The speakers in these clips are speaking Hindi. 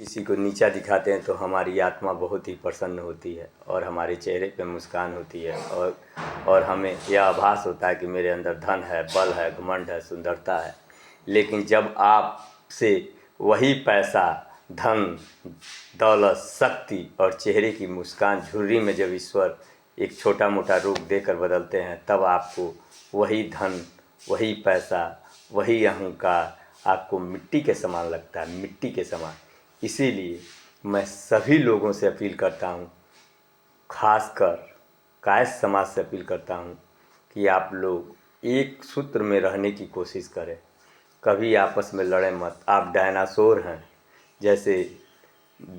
किसी को नीचा दिखाते हैं तो हमारी आत्मा बहुत ही प्रसन्न होती है और हमारे चेहरे पे मुस्कान होती है और हमें यह आभास होता है कि मेरे अंदर धन है, बल है, घमंड है, सुंदरता है। लेकिन जब आपसे वही पैसा, धन, दौलत, शक्ति और चेहरे की मुस्कान, झुर्री में जब ईश्वर एक छोटा मोटा रूप देकर बदलते हैं, तब आपको वही धन, वही पैसा, वही अहंकार आपको मिट्टी के समान लगता है, मिट्टी के समान। इसीलिए मैं सभी लोगों से अपील करता हूँ, खासकर कायस्थ समाज से अपील करता हूँ कि आप लोग एक सूत्र में रहने की कोशिश करें, कभी आपस में लड़ें मत। आप डायनासोर हैं, जैसे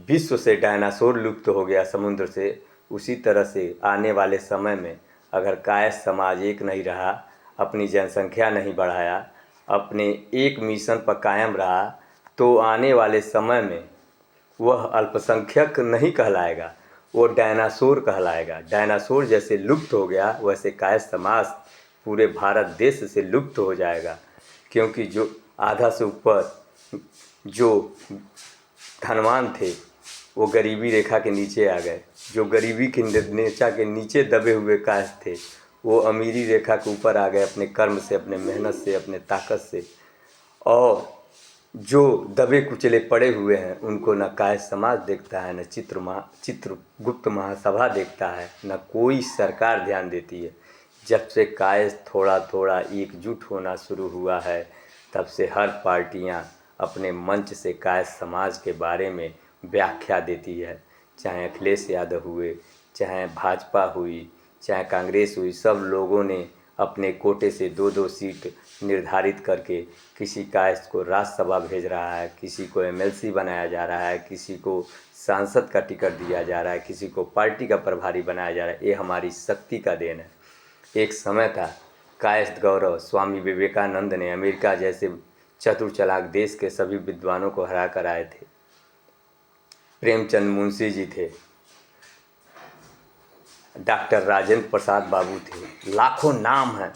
विश्व से डायनासोर लुप्त हो गया समुद्र से, उसी तरह से आने वाले समय में अगर कायस्थ समाज एक नहीं रहा, अपनी जनसंख्या नहीं बढ़ाया, अपने एक मिशन पर कायम रहा, तो आने वाले समय में वह अल्पसंख्यक नहीं कहलाएगा, वो डायनासोर कहलाएगा। डायनासोर जैसे लुप्त हो गया, वैसे कायस्थ समाज पूरे भारत देश से लुप्त हो जाएगा। क्योंकि जो आधा से ऊपर जो धनवान थे वो गरीबी रेखा के नीचे आ गए, जो गरीबी की रेखा के नीचे दबे हुए कायस्थ थे वो अमीरी रेखा के ऊपर आ गए, अपने कर्म से, अपने मेहनत से, अपने ताकत से। और जो दबे कुचले पड़े हुए हैं उनको न कायस्थ समाज देखता है, न चित्रगुप्त महासभा देखता है, न कोई सरकार ध्यान देती है। जब से कायस्थ थोड़ा थोड़ा एकजुट होना शुरू हुआ है, तब से हर पार्टियां अपने मंच से कायस्थ समाज के बारे में व्याख्या देती है। चाहे अखिलेश यादव हुए, चाहे भाजपा हुई, चाहे कांग्रेस हुई, सब लोगों ने अपने कोटे से 2-2 सीट निर्धारित करके किसी कायस्थ को राज्यसभा भेज रहा है, किसी को एमएलसी बनाया जा रहा है, किसी को सांसद का टिकट दिया जा रहा है, किसी को पार्टी का प्रभारी बनाया जा रहा है। ये हमारी शक्ति का देन है। एक समय था कायस्थ गौरव, स्वामी विवेकानंद ने अमेरिका जैसे चतुर चालाक देश के सभी विद्वानों को हरा कर आए थे। प्रेमचंद मुंशी जी थे, डॉक्टर राजेंद्र प्रसाद बाबू थे, लाखों नाम हैं।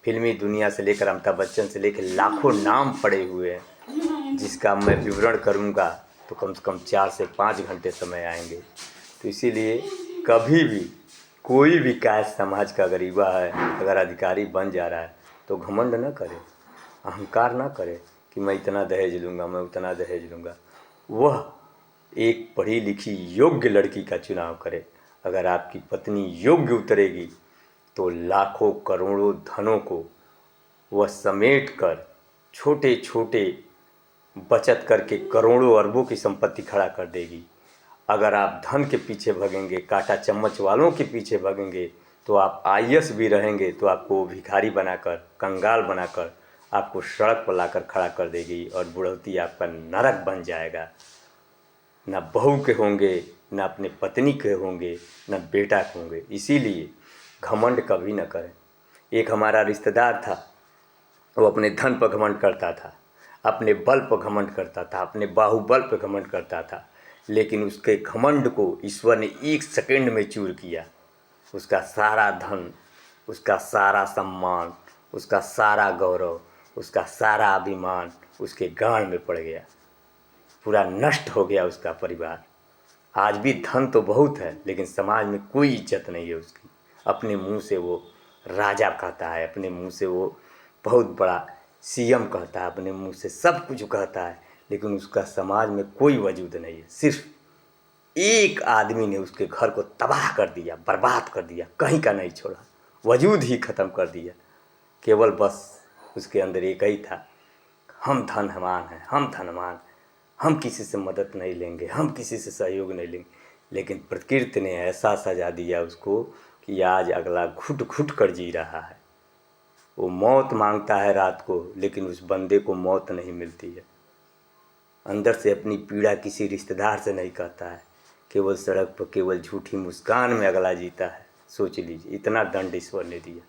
फिल्मी दुनिया से लेकर अमिताभ बच्चन से लेकर लाखों नाम पड़े हुए हैं, जिसका मैं विवरण करूंगा तो कम से कम 4 से 5 घंटे समय आएंगे। तो इसीलिए कभी भी कोई भी कायस्थ समाज का अगर युवा है, अगर अधिकारी बन जा रहा है, तो घमंड न करे, अहंकार न करे कि मैं इतना दहेज लूँगा, मैं उतना दहेज लूँगा। वह एक पढ़ी लिखी योग्य लड़की का चुनाव करे। अगर आपकी पत्नी योग्य उतरेगी तो लाखों करोड़ों धनों को वह समेट कर छोटे छोटे बचत करके करोड़ों अरबों की संपत्ति खड़ा कर देगी। अगर आप धन के पीछे भगेंगे, कांटा चम्मच वालों के पीछे भगेंगे, तो आप आईएएस भी रहेंगे तो आपको भिखारी बनाकर, कंगाल बनाकर आपको सड़क पर लाकर खड़ा कर देगी और बुढ़ौती आपका नरक बन जाएगा। न बहू के होंगे, न अपने पत्नी के होंगे, न बेटा के होंगे। इसीलिए घमंड कभी न करें। एक हमारा रिश्तेदार था, वो अपने धन पर घमंड करता था, अपने बल पर घमंड करता था, अपने बाहुबल पर घमंड करता था, लेकिन उसके घमंड को ईश्वर ने 1 सेकंड में चूर किया। उसका सारा धन, उसका सारा सम्मान, उसका सारा गौरव, उसका सारा अभिमान उसके गांड में पड़ गया, पूरा नष्ट हो गया उसका परिवार। आज भी धन तो बहुत है, लेकिन समाज में कोई इज्जत नहीं है उसकी। अपने मुंह से वो राजा कहता है, अपने मुंह से वो बहुत बड़ा सीएम कहता है, अपने मुंह से सब कुछ कहता है, लेकिन उसका समाज में कोई वजूद नहीं है। सिर्फ एक आदमी ने उसके घर को तबाह कर दिया, बर्बाद कर दिया, कहीं का नहीं छोड़ा, वजूद ही ख़त्म कर दिया। केवल बस उसके अंदर एक ही था, हम धनवान हैं, हम धनवान, हम किसी से मदद नहीं लेंगे, हम किसी से सहयोग नहीं लेंगे। लेकिन प्रकृति ने ऐसा सजा दिया उसको कि आज अगला घुट घुट कर जी रहा है। वो मौत मांगता है रात को, लेकिन उस बंदे को मौत नहीं मिलती है। अंदर से अपनी पीड़ा किसी रिश्तेदार से नहीं कहता है, केवल सड़क पर केवल झूठी मुस्कान में अगला जीता है। सोच लीजिए, इतना दंड ईश्वर ने दिया।